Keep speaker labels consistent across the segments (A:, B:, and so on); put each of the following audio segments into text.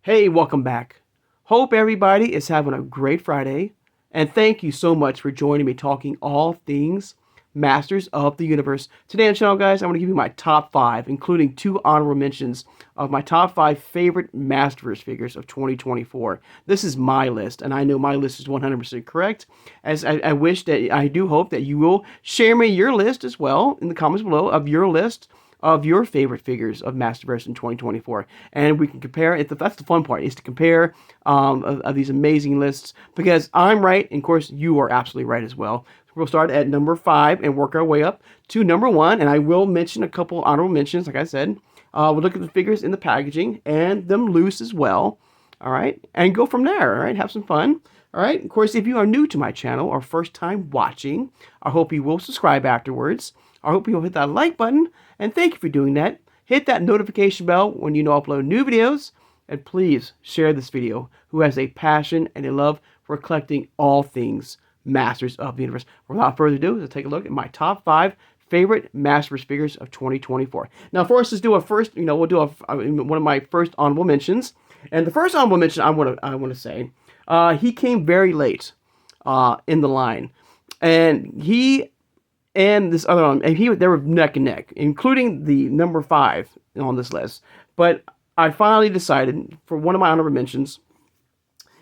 A: Hey, welcome back. Hope everybody is having a great Friday, and thank you so much for joining me talking all things Masters of the Universe. Today on the channel, guys, I'm going to give you my top 5, including 2 honorable mentions of my top 5 favorite MasterVerse figures of 2024. This is my list, and I know my list is 100% correct, as I do hope that you will share me your list as well in the comments below of your list of your favorite figures of MasterVerse in 2024, and we can compare it. That's the fun part, is to compare of these amazing lists, because I'm right, and of course you are absolutely right as well. So we'll start at number 5 and work our way up to number 1, and I will mention a couple honorable mentions, like I said. We'll look at the figures in the packaging and them loose as well, all right, and go from there. All right, have some fun. All right, of course, if you are new to my channel or first time watching, I hope you will subscribe afterwards. I hope you'll hit that like button, and thank you for doing that. Hit that notification bell when you know I upload new videos, and please share this video who has a passion and a love for collecting all things Masters of the Universe. Without further ado, let's take a look at my top 5 favorite Masters figures of 2024. Now, first, let's do a first. We'll do one of my first honorable mentions, and the first honorable mention I want to say, he came very late in the line, and he and this other one, and they were neck and neck, including the number 5 on this list. But I finally decided for one of my honorable mentions,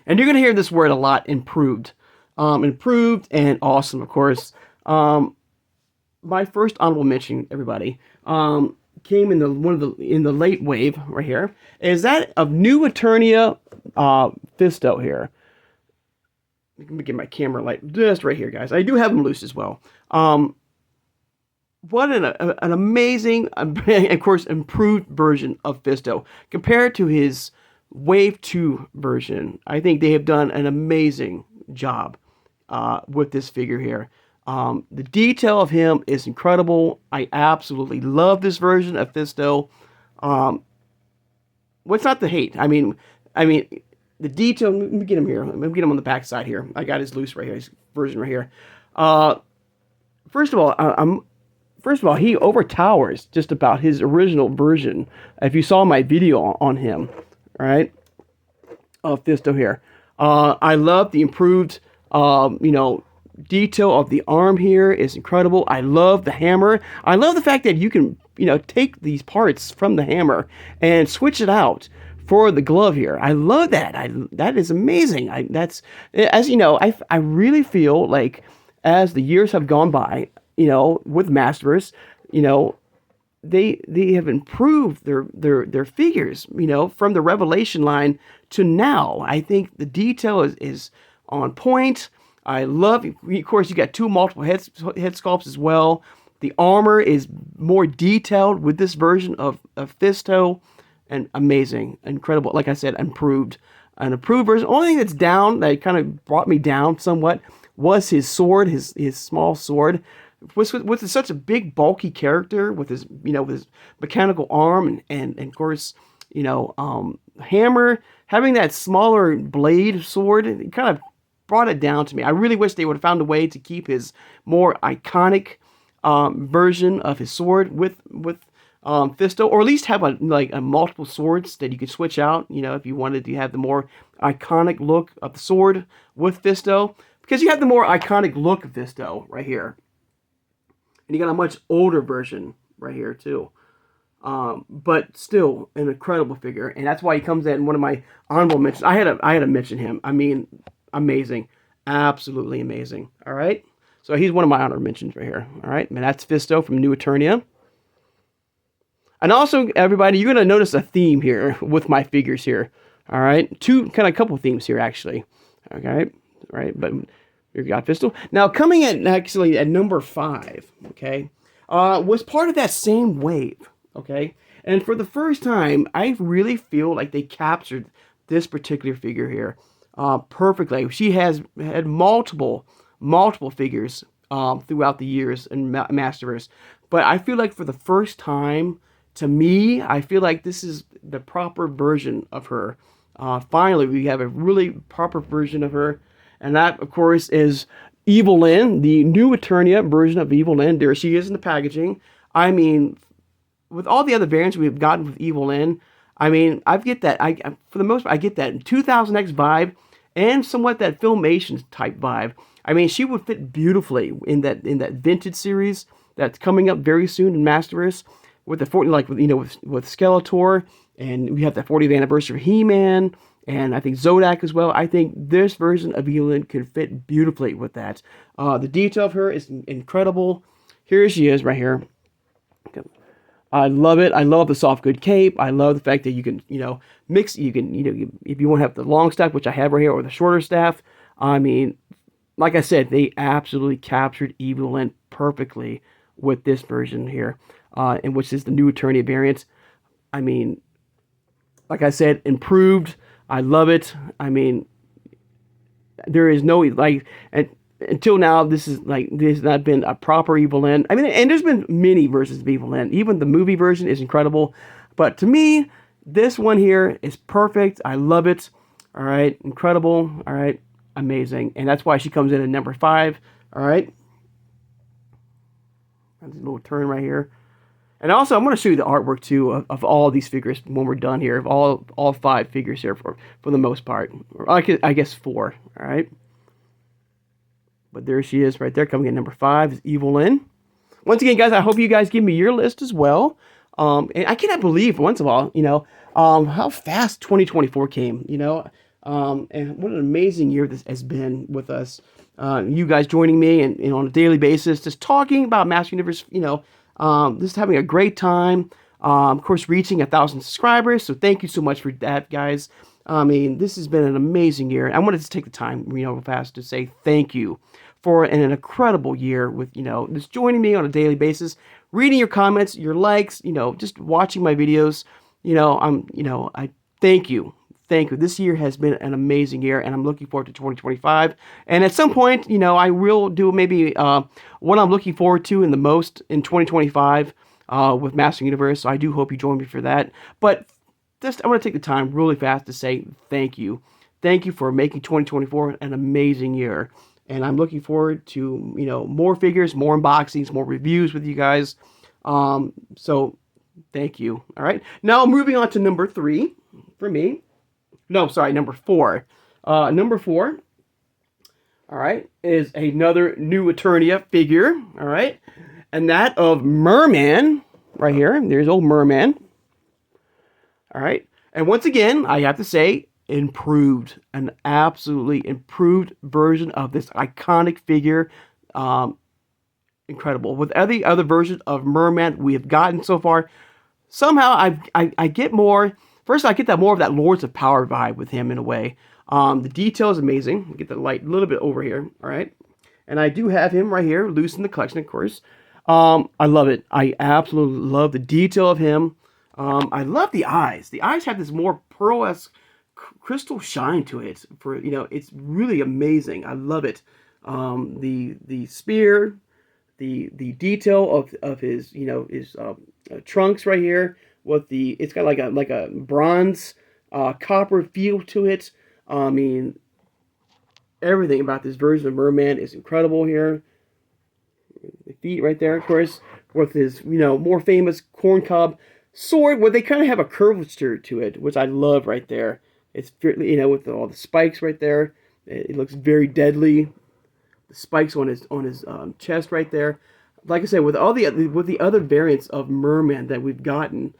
A: and you're going to hear this word a lot: improved, improved and awesome. Of course, my first honorable mention, everybody, came in the late wave right here. Is that of New Eternia Fisto here? Let me get my camera light just right here, guys. I do have them loose as well. What an amazing, of course, improved version of Fisto compared to his Wave 2 version. I think they have done an amazing job with this figure here. The detail of him is incredible. I absolutely love this version of Fisto. What's not to hate? I mean, the detail. Let me get him here. Let me get him on the back side here. I got his loose right here. His version right here. First of all, he overtowers just about his original version. If you saw my video on him, right, of Fisto here, I love the improved, detail of the arm here is incredible. I love the hammer. I love the fact that you can, take these parts from the hammer and switch it out for the glove here. I love that. That is amazing. I really feel like as the years have gone by, with MasterVerse, they have improved their figures, from the Revelation line to now. I think the detail is on point. I love, of course, you got 2 multiple head sculpts as well. The armor is more detailed with this version of Fisto, and amazing, incredible. Like I said, improved. An improved version. Only thing that's down, that kind of brought me down somewhat, was his sword, his small sword. With such a big, bulky character, with his, with his mechanical arm and of course, hammer, having that smaller blade sword, it kind of brought it down to me. I really wish they would have found a way to keep his more iconic version of his sword with Fisto, or at least have a multiple swords that you could switch out, if you wanted to have the more iconic look of the sword with Fisto, because you have the more iconic look of Fisto right here. And you got a much older version right here too. But still an incredible figure. And that's why he comes in one of my honorable mentions. I had to mention him. I mean, amazing. Absolutely amazing. All right. So he's one of my honorable mentions right here. All right. And that's Fisto from New Eternia. And also, everybody, you're going to notice a theme here with my figures here. All right. A couple themes here, actually. Okay. All right. But you got Fisto. Now, coming at number 5, okay, was part of that same wave, okay? And for the first time, I really feel like they captured this particular figure here perfectly. She has had multiple figures throughout the years in MasterVerse, but I feel like for the first time, to me, I feel like this is the proper version of her. Finally, we have a really proper version of her. And that, of course, is Evelyn, the New Eternia version of Evelyn. There she is in the packaging. I mean, with all the other variants we've gotten with Evelyn, I mean, I get that. For the most part, I get that 2000X vibe and somewhat that Filmation type vibe. I mean, she would fit beautifully in that vintage series that's coming up very soon in MasterVerse with the 40, like with Skeletor, and we have the 40th anniversary of He-Man, and I think Zodak as well. I think this version of Evelyn could fit beautifully with that. The detail of her is incredible. Here she is right here. I love it. I love the soft good cape. I love the fact that you can, mix. You can, if you want to have the long staff, which I have right here, or the shorter staff. I mean, like I said, they absolutely captured Evelyn perfectly with this version here, and which is the new Eternia variant. I mean, like I said, improved. I love it. I mean, there is no until now, this has not been a proper Evelyn. I mean, and there's been many versions of Evelyn. Even the movie version is incredible, but to me, this one here is perfect. I love it. All right, incredible. All right, amazing, and that's why she comes in at number 5. All right, that's a little turn right here. And also, I'm going to show you the artwork too of all these figures when we're done here. Of all 5 figures here for the most part, or I guess 4. All right. But there she is right there, coming in number 5 is Evelyn. Once again, guys, I hope you guys give me your list as well. And I cannot believe, once of all, how fast 2024 came, and what an amazing year this has been with us. You guys joining me and on a daily basis, just talking about Master Universe, just having a great time. Of course, reaching 1,000 subscribers. So thank you so much for that, guys. I mean, this has been an amazing year. I wanted to take the time, fast to say thank you for an incredible year with, just joining me on a daily basis, reading your comments, your likes, just watching my videos. I thank you. Thank you. This year has been an amazing year, and I'm looking forward to 2025. And at some point, I will do maybe what I'm looking forward to in the most in 2025 with Master Universe. So I do hope you join me for that. But I want to take the time really fast to say thank you. Thank you for making 2024 an amazing year. And I'm looking forward to, more figures, more unboxings, more reviews with you guys. So thank you. All right. Now moving on to number 3 for me. No, sorry, number 4. Number 4, all right, is another new Eternia figure. All right. And that of Merman right here. There's old Merman. All right. And once again, I have to say, improved. An absolutely improved version of this iconic figure. Incredible. With every other version of Merman we have gotten so far, somehow I get more. First, I get more of that Lords of Power vibe with him in a way. The detail is amazing. Get the light a little bit over here. All right. And I do have him right here, loose in the collection, of course. I love it. I absolutely love the detail of him. I love the eyes. The eyes have this more pearl-esque crystal shine to it. It's really amazing. I love it. The spear, the detail of his trunks right here with it's got like a bronze copper feel to it. I mean, everything about this version of Merman is incredible here. The feet right there, of course, with his more famous corncob sword, where they kind of have a curvature to it, which I love right there. It's with all the spikes right there. It looks very deadly. The spikes on his chest right there. Like I said, with the other variants of Merman that we've gotten,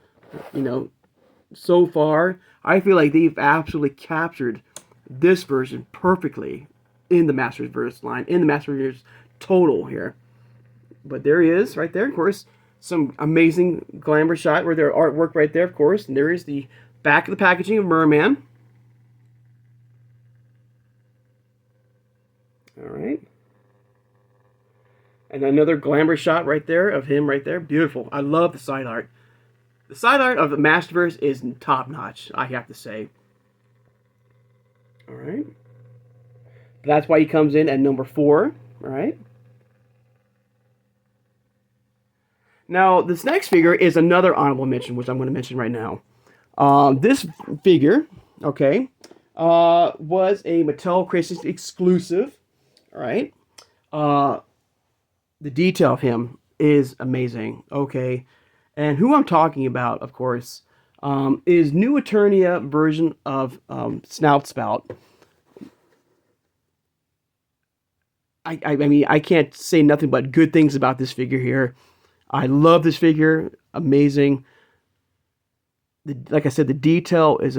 A: so far, I feel like they've absolutely captured this version perfectly in the MasterVerse line, in the MasterVerse total here. But there he is, right there, of course. Some amazing glamour shot where their artwork right there, of course. And there is the back of the packaging of Merman. All right. And another glamour shot right there of him right there. Beautiful. I love the side art. The side art of the MasterVerse is top-notch, I have to say. All right. But that's why he comes in at number 4. All right. Now, this next figure is another honorable mention, which I'm going to mention right now. This figure, okay, was a Mattel Christmas exclusive. All right. The detail of him is amazing. Okay. And who I'm talking about, of course, is New Eternia version of Snout Spout. I mean, I can't say nothing but good things about this figure here. I love this figure. Amazing. Like I said, the detail is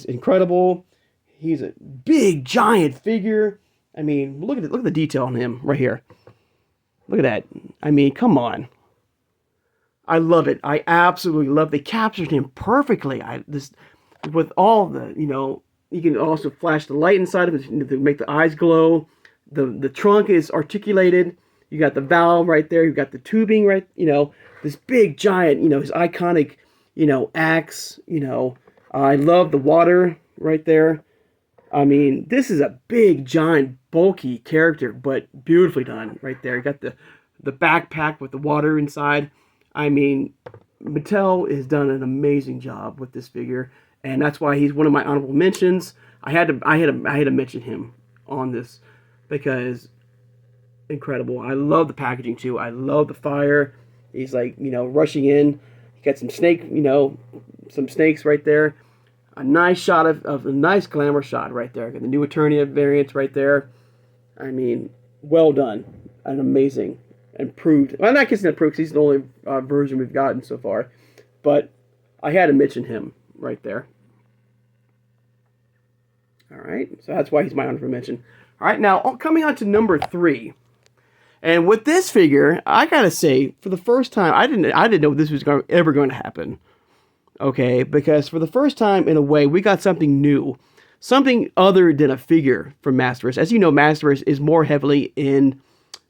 A: incredible. He's a big, giant figure. I mean, look at the detail on him right here. Look at that. I mean, come on. I love it. I absolutely love it. They captured him perfectly. With all the, you can also flash the light inside of him to make the eyes glow. The trunk is articulated. You got the valve right there. You got the tubing right, this big giant, his iconic, axe, I love the water right there. I mean, this is a big, giant, bulky character, but beautifully done right there. You got the backpack with the water inside. I mean, Mattel has done an amazing job with this figure, and that's why he's one of my honorable mentions. I had to mention him on this because incredible. I love the packaging too. I love the fire. He's like, rushing in. He got some some snakes right there. A nice shot of a nice glamour shot right there. Got the New Eternia variants right there. I mean, well done and amazing. Improved. Well, not kissing improved because he's the only version we've gotten so far. But I had to mention him right there. All right. So that's why he's my honorable mention. All right. Now, coming on to number 3. And with this figure, I got to say, for the first time, I didn't know this was ever going to happen. Okay. Because for the first time, in a way, we got something new. Something other than a figure from MasterVerse. As you know, MasterVerse is more heavily in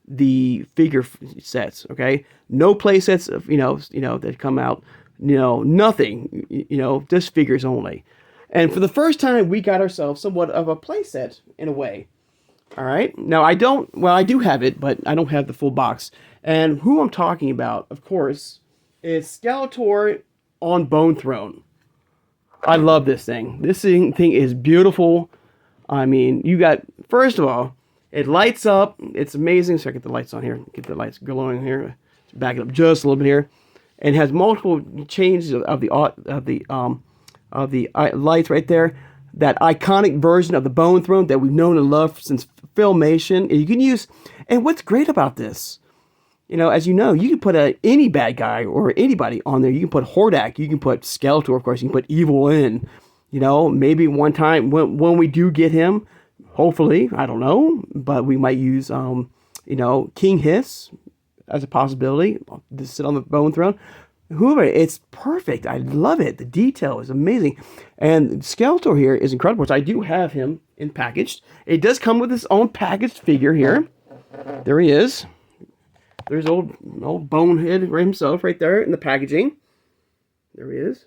A: the figure sets, okay? No play sets of, that come out, nothing, just figures only. And for the first time, we got ourselves somewhat of a play set in a way. All right. Now, I do have it, but I don't have the full box. And who I'm talking about, of course, is Skeletor on Bone Throne. I love this thing. This thing is beautiful. I mean, you got, first of all, it lights up. It's amazing. So I get the lights on here. Get the lights glowing here. Back it up just a little bit here. And it has multiple changes of the lights right there. That iconic version of the Bone Throne that we've known and loved since Filmation. And you can use. And what's great about this, as you know, you can put any bad guy or anybody on there. You can put Hordak. You can put Skeletor, of course. You can put Evil in. Maybe one time when we do get him. Hopefully, I don't know, but we might use, King Hiss as a possibility to sit on the Bone Throne. Whoever, it's perfect. I love it. The detail is amazing. And Skeletor here is incredible. So I do have him in packaged. It does come with his own packaged figure here. There he is. There's old Bonehead himself right there in the packaging. There he is.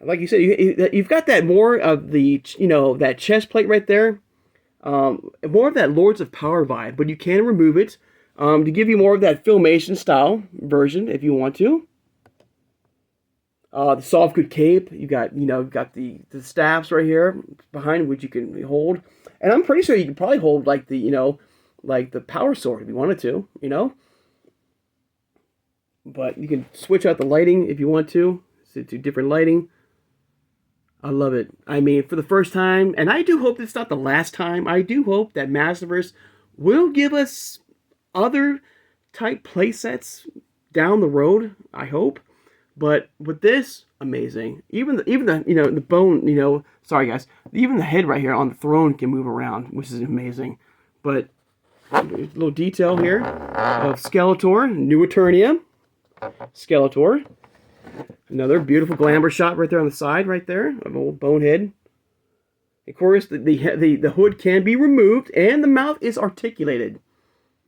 A: Like you said, you've got that more of the, that chest plate right there. More of that Lords of Power vibe, but you can remove it to give you more of that Filmation style version if you want to. The soft good cape. You got, the staffs right here behind which you can hold. And I'm pretty sure you can probably hold like the, like the power sword if you wanted to, But you can switch out the lighting if you want to different lighting. I love it. I mean, for the first time, and I do hope it's not the last time, I do hope that MasterVerse will give us other type play sets down the road, I hope. But with this, amazing. Even the the bone, sorry guys, even the head right here on the throne can move around, which is amazing. But a little detail here of Skeletor, New Eternia, Skeletor. Another beautiful glamour shot right there on the side, right there, of old Bonehead. Of course, the hood can be removed, and the mouth is articulated.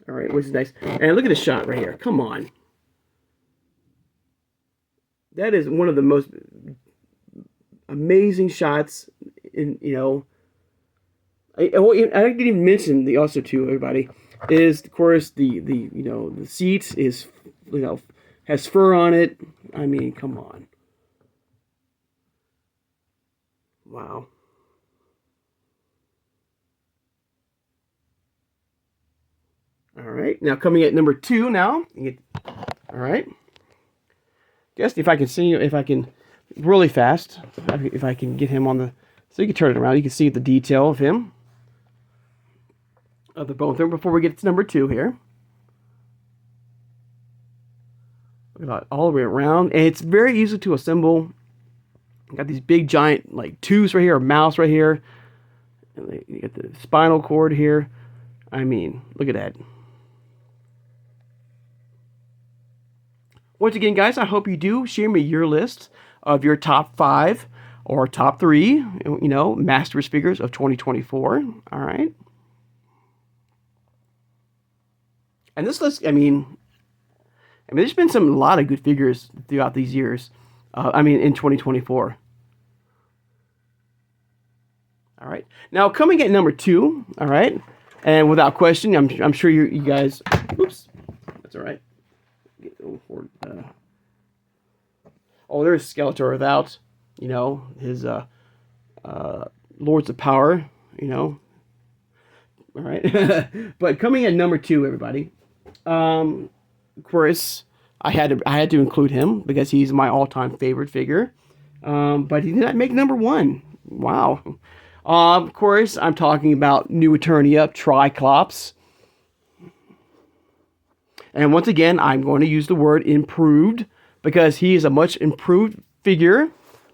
A: All right, which is nice. And look at this shot right here. Come on. That is one of the most amazing shots in, I didn't even mention the also too, everybody, is, of course, the seat is, has fur on it. I mean, come on. Wow. All right. Now coming at number 2 now. All right. Guess if I can see, if I can really fast. If I can get him on the, so you can turn it around. You can see the detail of him, of the bone thing. Before we get to number 2 here, look at that, all the way around, and it's very easy to assemble. Got these big giant like tooths right here, a mouse right here. And you got the spinal cord here. I mean, look at that. Once again, guys, I hope you do share me your list of your top 5 or top 3, you know, MasterVerse figures of 2024. All right. And this list, I mean, there's been a lot of good figures throughout these years. In 2024. All right. Now, coming at number 2, all right, and without question, I'm sure you guys, oops, that's all right. Oh, there's Skeletor without, you know, his Lords of Power, you know. All right. But coming at number 2, everybody, of course, I had to include him because he's my all-time favorite figure. But he did not make number 1. Wow. Of course, I'm talking about New Eternia Triclops. And once again, I'm going to use the word improved because he is a much improved figure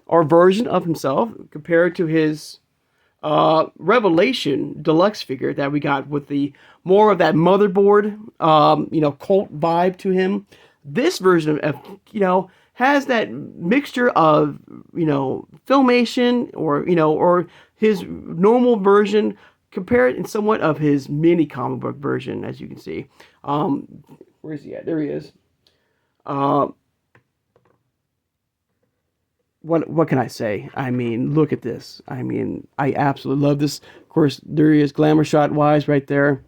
A: or version of himself compared to his Revelation Deluxe figure that we got with the more of that motherboard, you know, cult vibe to him. This version of, you know, has that mixture of, you know, Filmation or, you know, or his normal version compared in somewhat of his mini comic book version, as you can see. Where is he at? There he is. What can I say? I mean, look at this. I mean, I absolutely love this. Of course, there he is, glamour shot wise right there.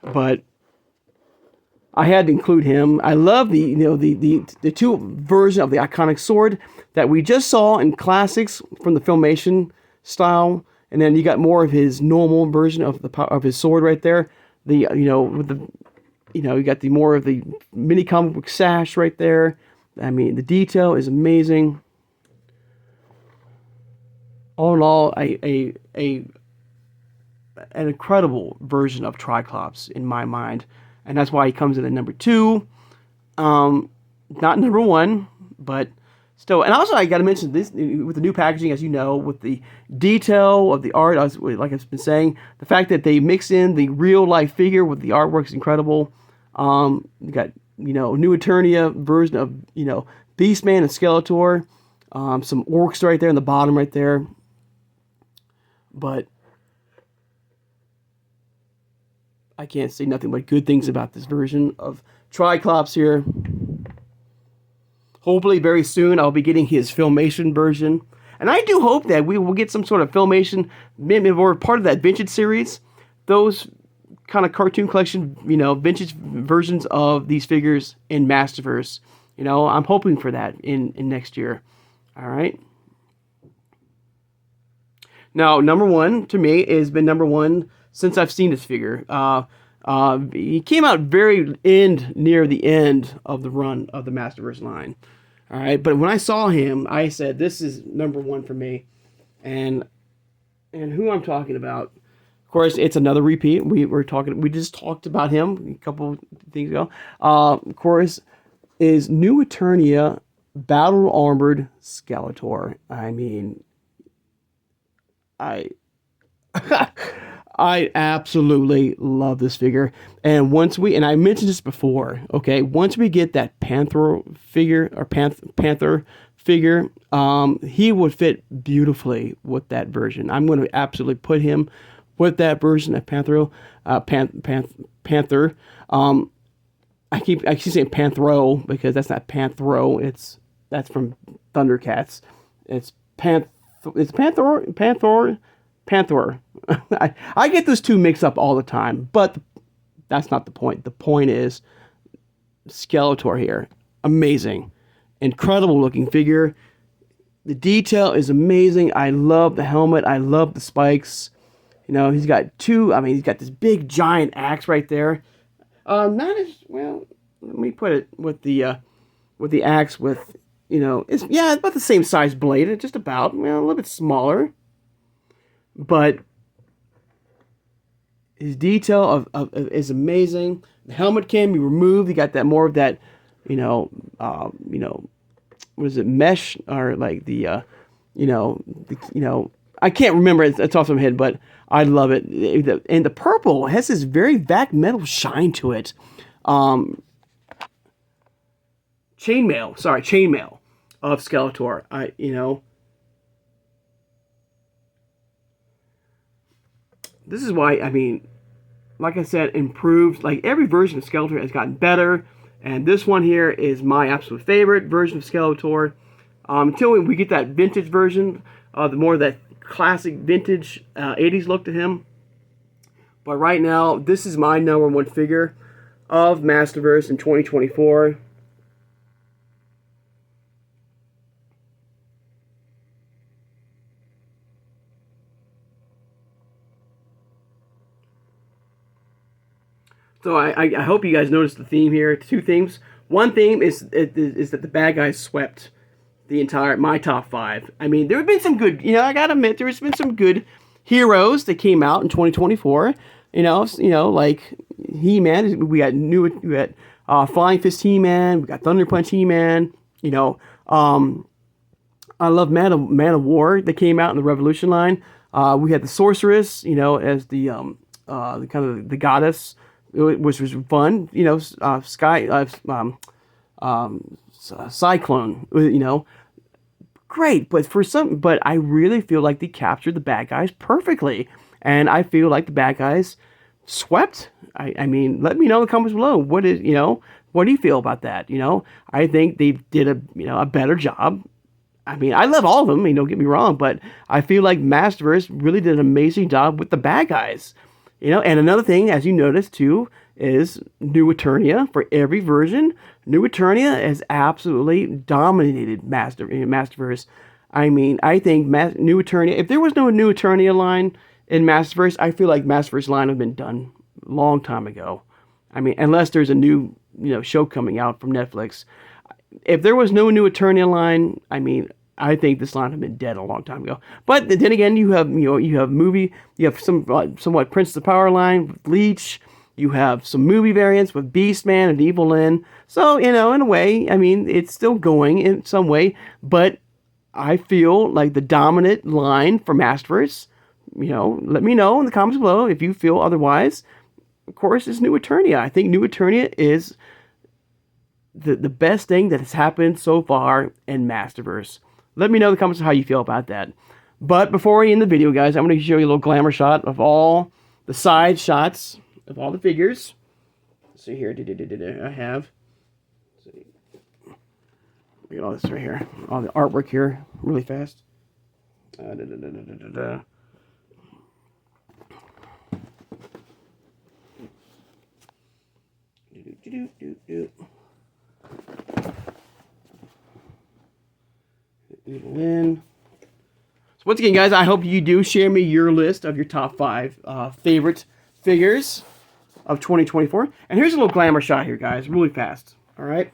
A: But I had to include him. I love the, you know, the 2 version of the iconic sword that we just saw in classics from the Filmation style, and then you got more of his normal version of his sword right there. The, you know, with the, you know, you got the more of the mini comic book sash right there. I mean, the detail is amazing. All in all, an incredible version of Triclops in my mind. And that's why he comes in at number 2. Not number 1, but still. And also, I got to mention this with the new packaging, as you know, with the detail of the art, like I've been saying, the fact that they mix in the real life figure with the artwork is incredible. You got, you know, New Eternia version of, you know, Beastman and Skeletor. Some orcs right there in the bottom right there. But I can't say nothing but good things about this version of Triclops here. Hopefully very soon I'll be getting his Filmation version. And I do hope that we will get some sort of Filmation, maybe or part of that vintage series. Those kind of cartoon collection, you know, vintage versions of these figures in MasterVerse. You know, I'm hoping for that in next year. All right. Now, number 1 to me has been number 1 since I've seen this figure. He came out near the end of the run of the MasterVerse line. All right, but when I saw him, I said, "This is number 1 for me." And who I'm talking about, of course, it's another repeat. We just talked about him a couple things ago. Of course, is New Eternia Battle Armored Skeletor. I mean, I absolutely love this figure. And and I mentioned this before, okay, once we get that Panther figure, or Panther figure, he would fit beautifully with that version. I'm going to absolutely put him with that version of Panther. I keep saying Panthro because that's not Panthro. That's from Thundercats. It's Panther. I get those 2 mixed up all the time, but that's not the point. The point is Skeletor here. Amazing. Incredible looking figure. The detail is amazing. I love the helmet. I love the spikes. You know, he's got he's got this big giant axe right there. Not as well, let me put it with the axe with, it's about the same size blade, it's just about, a little bit smaller, but his detail is amazing. The helmet can be removed. You got that more of that, what is it, mesh, or like I can't remember. It's off my head, but I love it. And the purple has this very vac metal shine to it. Chainmail of Skeletor. This is why, like I said, improved. Like every version of Skeletor has gotten better, and this one here is my absolute favorite version of Skeletor. Until we get that vintage version, the more that classic vintage 80s look to him. But right now, this is my #1 figure of MasterVerse in 2024. So I hope you guys noticed the theme here. Two themes. One theme is that the bad guys swept my top 5. There have been some good, I gotta admit, there's been some good heroes that came out in 2024. Like He-Man. We got Flying Fist He-Man. We got Thunder Punch He-Man. I love Man of War that came out in the Revolution line. We had the Sorceress, as the kind of the goddess, which was fun. Cyclone. Great, but I really feel like they captured the bad guys perfectly, and I feel like the bad guys swept. Let me know in the comments below. What do you feel about that? I think they did a better job. I love all of them. Don't get me wrong, but I feel like MasterVerse really did an amazing job with the bad guys. And another thing, as you noticed too, is New Eternia for every version. New Eternia has absolutely dominated MasterVerse. I think New Eternia, if there was no New Eternia line in MasterVerse, I feel like MasterVerse line would have been done a long time ago. Unless there's a new show coming out from Netflix. If there was no New Eternia line, I think this line would have been dead a long time ago. But then again, you have somewhat Prince of the Power line with Leech. You have some movie variants with Beastman and Evil Lyn. So, in a way, it's still going in some way. But I feel like the dominant line for MasterVerse, let me know in the comments below if you feel otherwise. Of course, is New Eternia. I think New Eternia is the best thing that has happened so far in MasterVerse. Let me know in the comments how you feel about that. But before we end the video, guys, I'm going to show you a little glamour shot of all the side shots of all the figures. Let's see here. I have. Let's see. Look at all this right here. All the artwork here, really fast. Evil Lyn. So once again, guys, I hope you do share me your list of your top 5 favorite figures of 2024. And here's a little glamour shot here, guys, really fast. All right.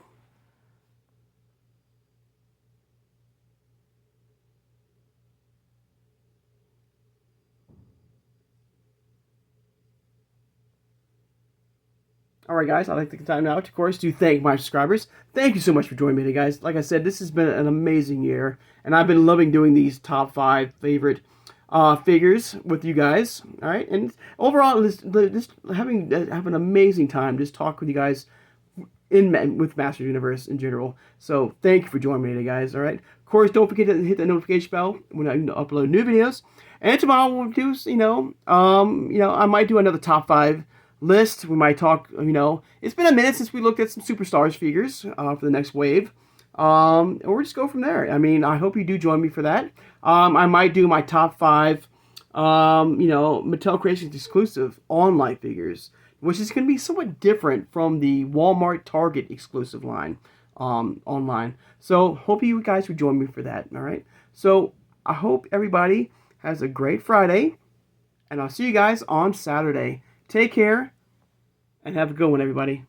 A: Alright guys, I'd like to take time now, of course, to thank my subscribers. Thank you so much for joining me today, guys. Like I said, this has been an amazing year, and I've been loving doing these top 5 favorite figures with you guys. Alright, and overall, just having an amazing time just talking with you guys with Master Universe in general. So, thank you for joining me today, guys. Alright, of course, don't forget to hit that notification bell when I upload new videos. And tomorrow we'll do, I might do another top 5 list. We might talk, it's been a minute since we looked at some Superstars figures for the next wave. And we'll just go from there. I hope you do join me for that. I might do my top 5, Mattel Creations exclusive online figures, which is going to be somewhat different from the Walmart Target exclusive line online. So, hope you guys would join me for that, all right? So, I hope everybody has a great Friday, and I'll see you guys on Saturday. Take care, and have a good one, everybody.